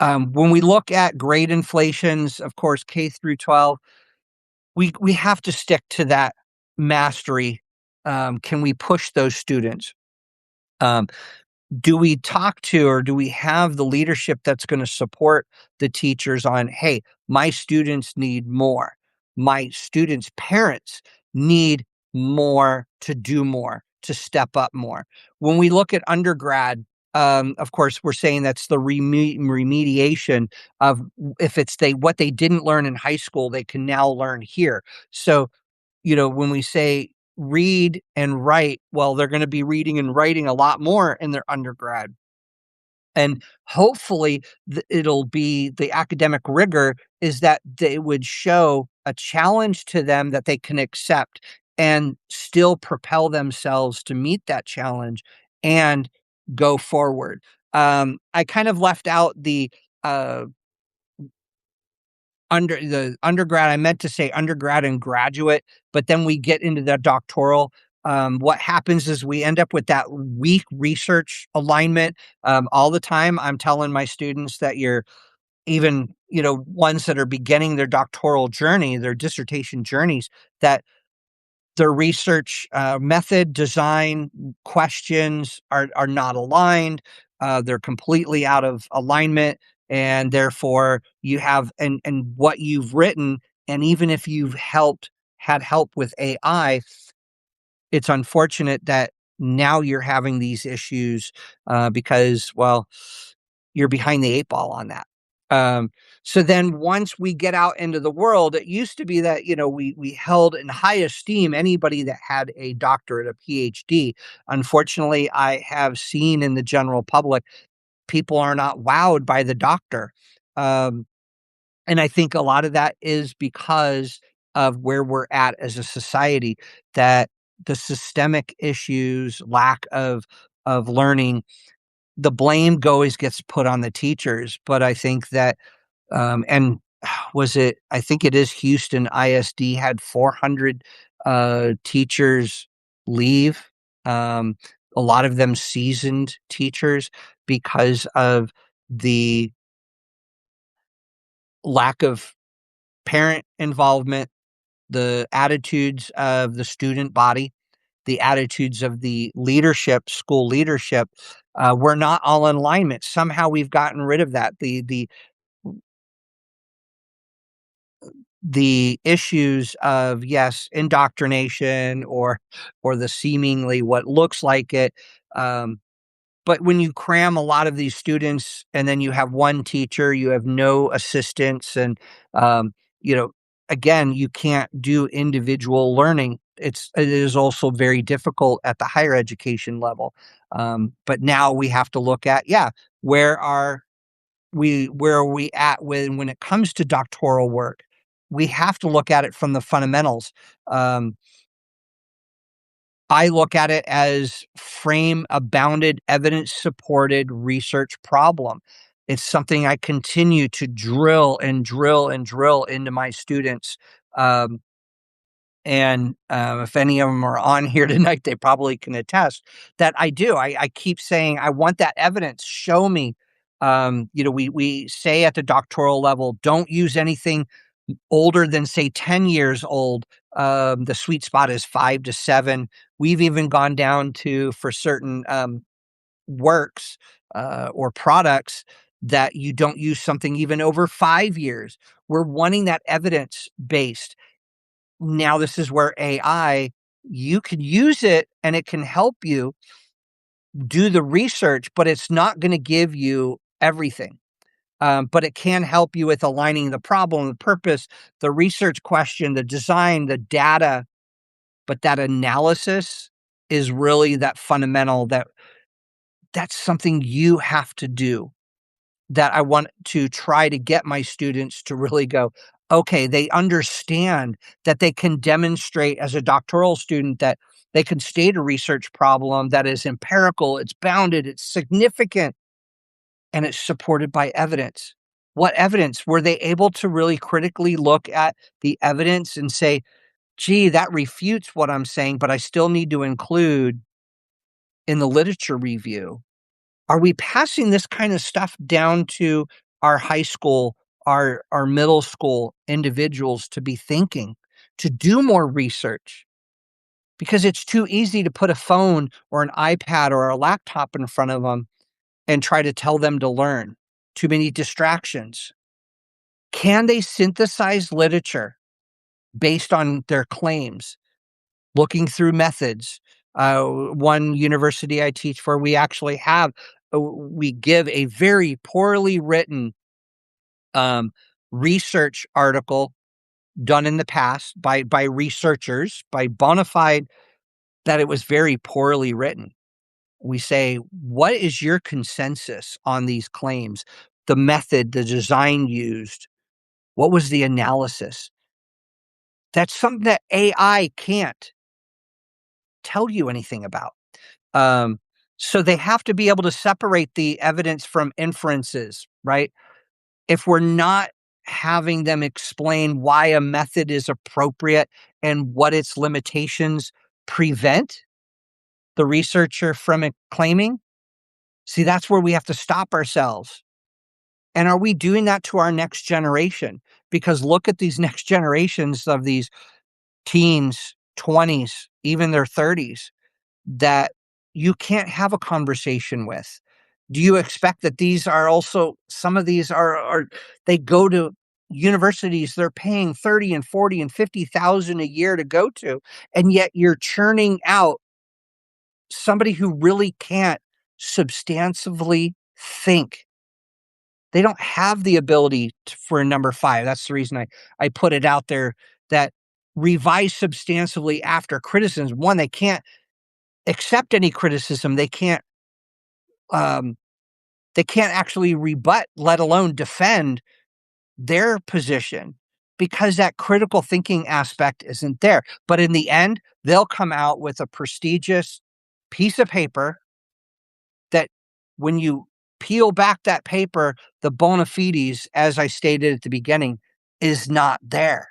when we look at grade inflations, of course, K through 12, we have to stick to that mastery. Can we push those students? Um, do we talk to, or do we have the leadership that's going to support the teachers on, hey, my students need more, my students parents need more, to do more, to step up more. When we look at undergrad, of course we're saying that's the remediation of, if it's what they didn't learn in high school, they can now learn here. So, when we say read and write, well, they're going to be reading and writing a lot more in their undergrad. And hopefully it'll be, the academic rigor is that they would show a challenge to them that they can accept and still propel themselves to meet that challenge and go forward. I kind of left out uh, the undergrad. I meant to say undergrad and graduate, but then we get into the doctoral. What happens is we end up with that weak research alignment. All the time, I'm telling my students that you're, even, ones that are beginning their doctoral journey, their dissertation journeys, that their research method, design, questions are not aligned. They're completely out of alignment, and therefore you have, and what you've written, and even if you've had help with AI, it's unfortunate that now you're having these issues, because, well, you're behind the 8 ball on that. Um, so then once we get out into the world, it used to be that, we held in high esteem anybody that had a doctorate, a PhD. Unfortunately, I have seen in the general public, people are not wowed by the doctor. Um, and I think a lot of that is because of where we're at as a society, that the systemic issues, lack of learning, the blame always gets put on the teachers. But I think that, and I think it is Houston ISD had 400 teachers leave. Um, a lot of them seasoned teachers, because of the lack of parent involvement, the attitudes of the student body, the attitudes of the leadership, school leadership. We're not all in alignment. Somehow we've gotten rid of that. The issues of, yes, indoctrination, or the seemingly what looks like it. Um, but when you cram a lot of these students, and then you have one teacher, you have no assistants, and um, you know, again, you can't do individual learning. It is also very difficult at the higher education level. But now we have to look at, yeah, where are where are we at when it comes to doctoral work? We have to look at it from the fundamentals. Um, I look at it as frame a bounded, evidence supported research problem. It's something I continue to drill and drill and drill into my students. Um, and if any of them are on here tonight, they probably can attest that I do. I keep saying, I want that evidence. Show me. We say at the doctoral level, don't use anything older than, say, 10 years old. The sweet spot is 5 to 7. We've even gone down to, for certain works or products, that you don't use something even over 5 years. We're wanting that evidence based. Now, this is where AI, you could use it and it can help you do the research, but it's not going to give you everything. But it can help you with aligning the problem, the purpose, the research question, the design, the data. But that analysis is really that fundamental, that's something you have to do. that I want to try to get my students to really go, okay, they understand that they can demonstrate as a doctoral student that they can state a research problem that is empirical, it's bounded, it's significant, and it's supported by evidence. What evidence? Were they able to really critically look at the evidence and say, gee, that refutes what I'm saying, but I still need to include in the literature review? Are we passing this kind of stuff down to our high school, our middle school individuals to be thinking, to do more research? Because it's too easy to put a phone or an iPad or a laptop in front of them and try to tell them to learn. Too many distractions. Can they synthesize literature based on their claims, looking through methods? One university I teach for, we actually have, we give a very poorly written um, research article done in the past by researchers, by bona fide, that it was very poorly written. We say, what is your consensus on these claims? The method, the design used, what was the analysis? That's something that AI can't tell you anything about. Um, so they have to be able to separate the evidence from inferences, right? If we're not having them explain why a method is appropriate and what its limitations prevent the researcher from claiming, see, that's where we have to stop ourselves. And are we doing that to our next generation? Because look at these next generations of these teens, 20s, even their 30s, that you can't have a conversation with. Do you expect that these are also, some of these are they go to universities they're paying 30 and 40 and 50,000 a year to go to, and yet you're churning out somebody who really can't substantively think. They don't have the ability for a number 5. That's the reason I put it out there, that revise substantively after criticism. One, they can't accept any criticism. Um, they can't actually rebut, let alone defend their position, because that critical thinking aspect isn't there. But in the end, they'll come out with a prestigious piece of paper that, when you peel back that paper, the bona fides, as I stated at the beginning, is not there.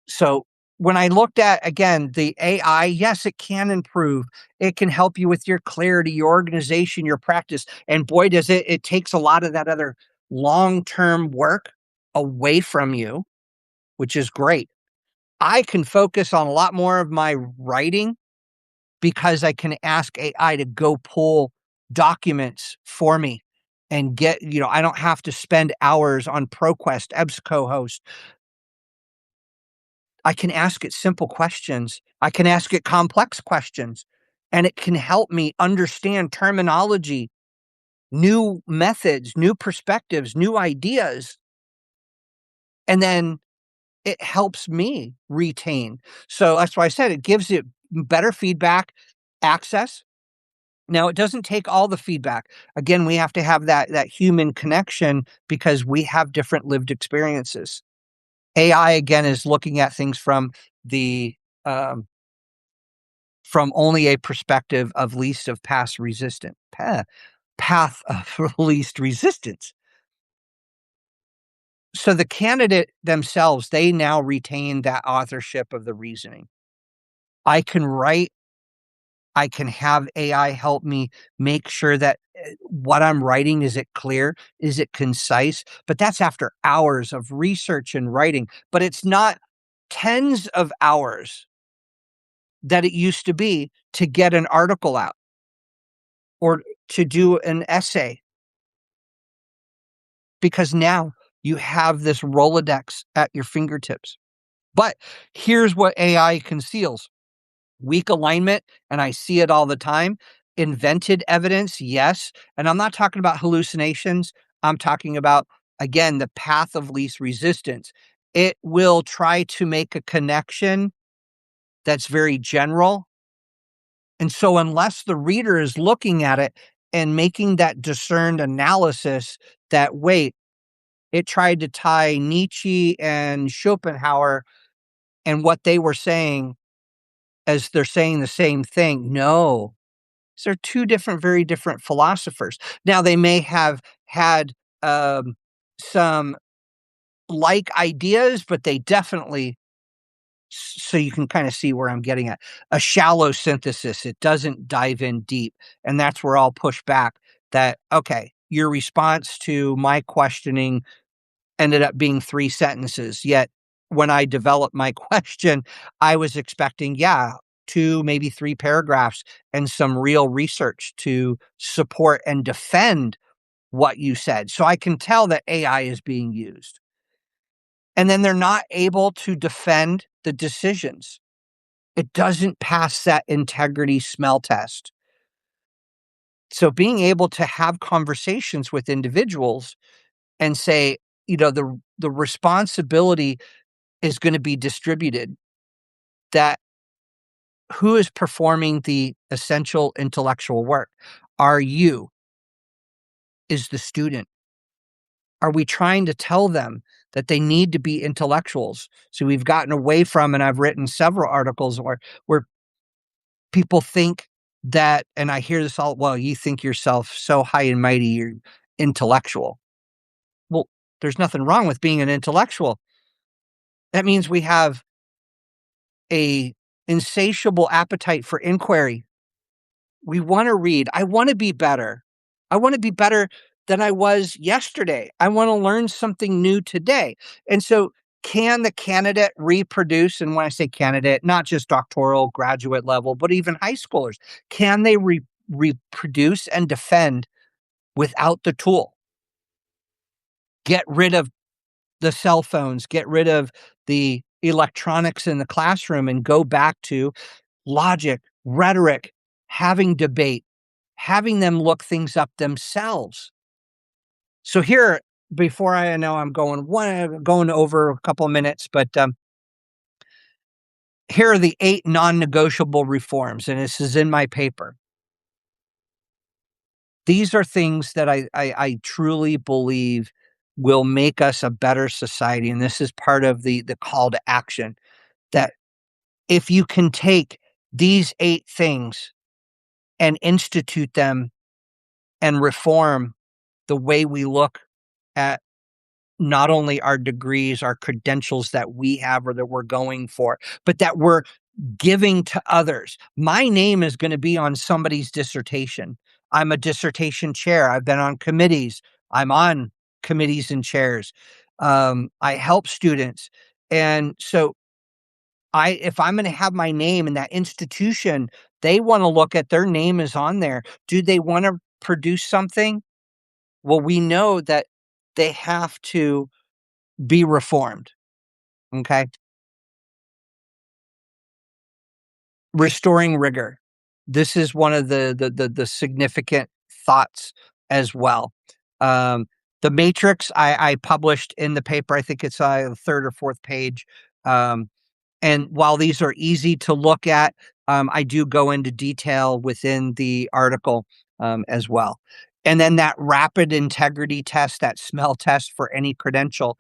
So when I looked at, again, the AI, yes, it can improve. It can help you with your clarity, your organization, your practice. And boy, does it takes a lot of that other long-term work away from you, which is great. I can focus on a lot more of my writing because I can ask AI to go pull documents for me and get, I don't have to spend hours on ProQuest, EBSCO-host. I can ask it simple questions. I can ask it complex questions, and it can help me understand terminology, new methods, new perspectives, new ideas. And then it helps me retain. So that's why I said it gives it better feedback access. Now, it doesn't take all the feedback. Again, we have to have that human connection because we have different lived experiences. AI, again, is looking at things from the from only a perspective of least of past resistant path of least resistance. So the candidate themselves, they now retain that authorship of the reasoning. I can write, I can have AI help me make sure that what I'm writing, is it clear? Is it concise? But that's after hours of research and writing. But it's not tens of hours that it used to be to get an article out or to do an essay, because now you have this Rolodex at your fingertips. But here's what AI conceals: weak alignment, and I see it all the time. Invented evidence, yes. And I'm not talking about hallucinations. I'm talking about, again, the path of least resistance. It will try to make a connection that's very general. And so unless the reader is looking at it and making that discerned analysis that, wait, it tried to tie Nietzsche and Schopenhauer and what they were saying as they're saying the same thing. No, these are two different, very different philosophers. Now, they may have had some like ideas, but they definitely, so you can kind of see where I'm getting at, a shallow synthesis. It doesn't dive in deep. And that's where I'll push back that, okay, your response to my questioning ended up being 3 sentences. Yet when I developed my question, I was expecting, yeah, 2, maybe 3 paragraphs and some real research to support and defend what you said. So I can tell that AI is being used. And then they're not able to defend the decisions. It doesn't pass that integrity smell test. So being able to have conversations with individuals and say, the responsibility is going to be distributed, that who is performing the essential intellectual work? Are you? Is the student? Are we trying to tell them that they need to be intellectuals? So we've gotten away from, and I've written several articles where people think that, and I hear this all, well, you think yourself so high and mighty, you're intellectual. Well, there's nothing wrong with being an intellectual. That means we have a insatiable appetite for inquiry. We want to read. I want to be better. I want to be better than I was yesterday. I want to learn something new today. And so, can the candidate reproduce? And when I say candidate, not just doctoral, graduate level, but even high schoolers, can they reproduce and defend without the tool? Get rid of the cell phones, get rid of the electronics in the classroom, and go back to logic, rhetoric, having debate, having them look things up themselves. So here, before I know I'm going over a couple of minutes, but here are the 8 non-negotiable reforms, and this is in my paper. These are things that I truly believe will make us a better society, and this is part of the call to action, that if you can take these 8 things and institute them and reform the way we look at not only our degrees, our credentials that we have or that we're going for, but that we're giving to others. My name is going to be on somebody's dissertation. I'm a dissertation chair. I've been on committees. I'm on committees and chairs. I help students. And so if I'm going to have my name in that institution, they want to look at their name is on there. Do they want to produce something? Well, we know that they have to be reformed. Okay. Restoring rigor. This is one of the significant thoughts as well. The matrix I published in the paper. I think it's the 3rd or 4th page. And while these are easy to look at, I do go into detail within the article as well. And then that rapid integrity test, that smell test for any credential.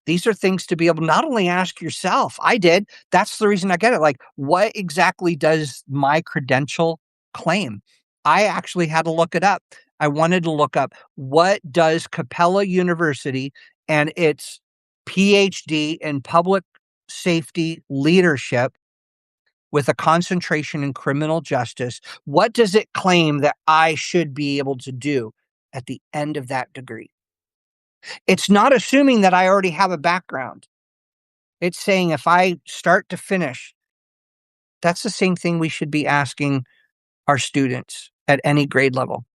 These are things to be able to not only ask yourself, I did, that's the reason I get it. Like, what exactly does my credential claim? I actually had to look it up. I wanted to look up, what does Capella University and its PhD in public safety leadership with a concentration in criminal justice, what does it claim that I should be able to do at the end of that degree? It's not assuming that I already have a background. It's saying if I start to finish, that's the same thing we should be asking our students at any grade level.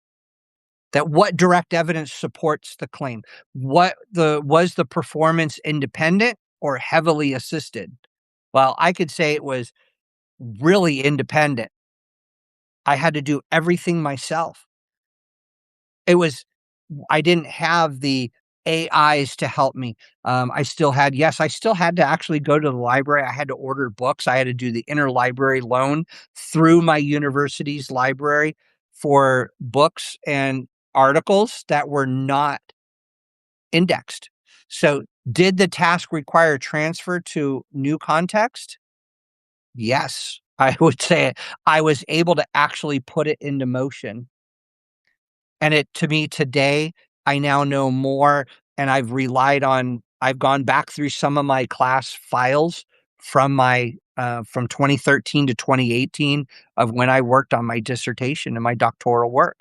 That what direct evidence supports the claim? Was the performance independent or heavily assisted? Well, I could say it was really independent. I had to do everything myself. I didn't have the AIs to help me. I still had to actually go to the library. I had to order books. I had to do the interlibrary loan through my university's library. for books and articles that were not indexed. So, did the task require transfer to new context? Yes, I would say I was able to actually put it into motion. And it to me today, I now know more, and I've gone back through some of my class files from from 2013 to 2018 of when I worked on my dissertation and my doctoral work.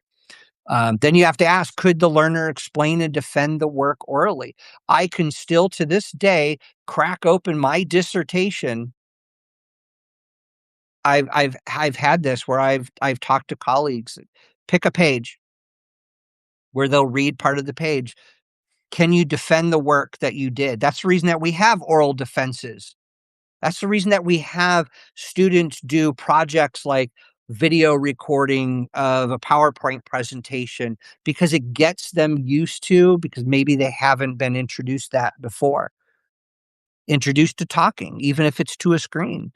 Then you have to ask, could the learner explain and defend the work orally? I can still, to this day, crack open my dissertation. I've had this where I've talked to colleagues, pick a page where they'll read part of the page. Can you defend the work that you did? That's the reason that we have oral defenses. That's the reason that we have students do projects like video recording of a PowerPoint presentation, because it gets them used to, because maybe they haven't been introduced that before, introduced to talking, even if it's to a screen.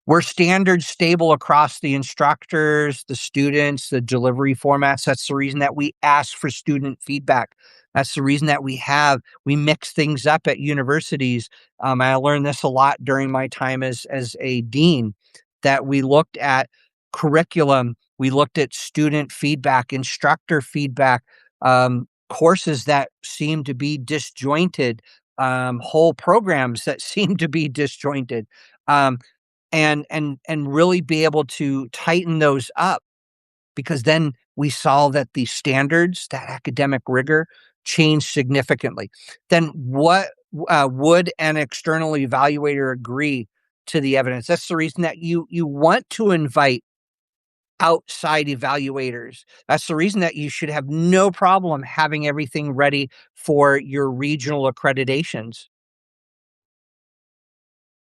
We're standard stable across the instructors, the students, the delivery formats. That's the reason that we ask for student feedback. That's the reason that we mix things up at universities. I learned this a lot during my time as a dean, that we looked at curriculum, we looked at student feedback, instructor feedback, courses that seem to be disjointed, whole programs that seem to be disjointed. Um, and really be able to tighten those up, because then we saw that the standards, that academic rigor, changed significantly. Then what would an external evaluator agree to the evidence? That's the reason that you want to invite outside evaluators. That's the reason that you should have no problem having everything ready for your regional accreditations.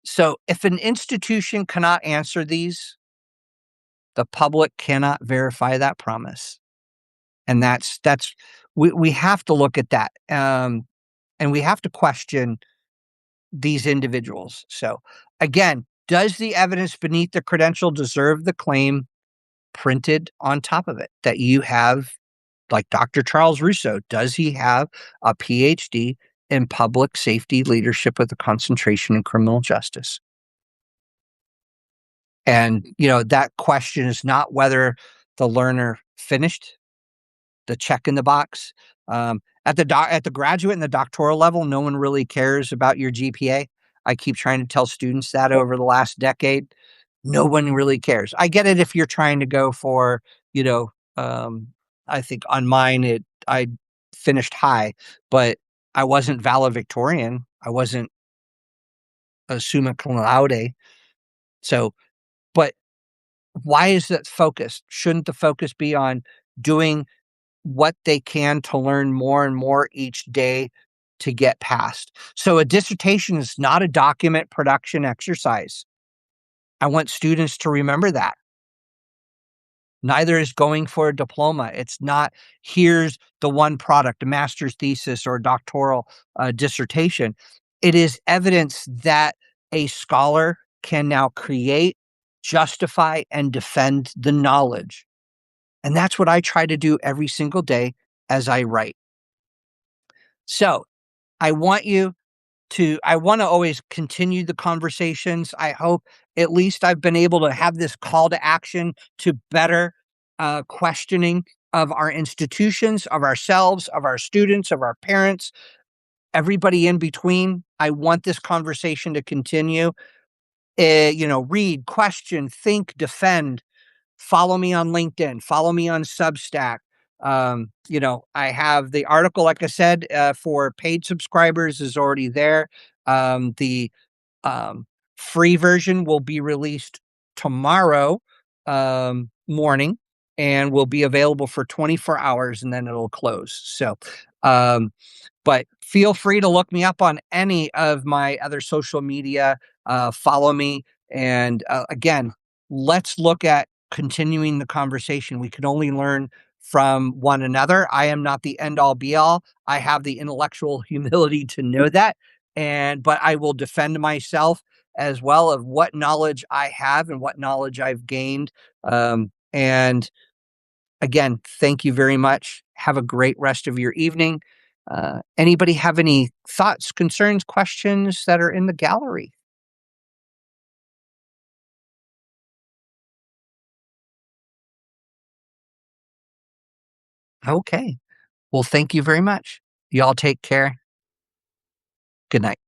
So if an institution cannot answer these, the public cannot verify that promise. And that's we have to look at that, and we have to question these individuals. So, again, does the evidence beneath the credential deserve the claim printed on top of it that you have, like Dr. Charles Russo, does he have a PhD in public safety leadership with a concentration in criminal justice? And, that question is not whether the learner finished the check in the box. At the graduate and the doctoral level, no one really cares about your GPA. I keep trying to tell students that over the last decade. No one really cares. I get it if you're trying to go for, you know, um, I think on mine I finished high, but I wasn't valedictorian. I wasn't a summa cum laude. So, but why is that focused? Shouldn't the focus be on doing what they can to learn more and more each day to get past? So a dissertation is not a document production exercise. I want students to remember that. Neither is going for a diploma. It's not, here's the one product, a master's thesis or a doctoral dissertation. It is evidence that a scholar can now create, justify, and defend the knowledge. And that's what I try to do every single day as I write. So I want you I want to always continue the conversations. I hope at least I've been able to have this call to action to better questioning of our institutions, of ourselves, of our students, of our parents, everybody in between. I want this conversation to continue. Read, question, think, defend. Follow me on LinkedIn, follow me on Substack. I have the article, like I said, for paid subscribers is already there. The um, free version will be released tomorrow morning, and will be available for 24 hours, and then it'll close. So, um, but feel free to look me up on any of my other social media. Follow me. And again, let's look at continuing the conversation. We can only learn from one another. I am not the end all be all. I have the intellectual humility to know that. But I will defend myself as well of what knowledge I have and what knowledge I've gained. And Again, thank you very much. Have a great rest of your evening. Anybody have any thoughts, concerns, questions that are in the gallery? Okay. Well, thank you very much. Y'all take care. Good night.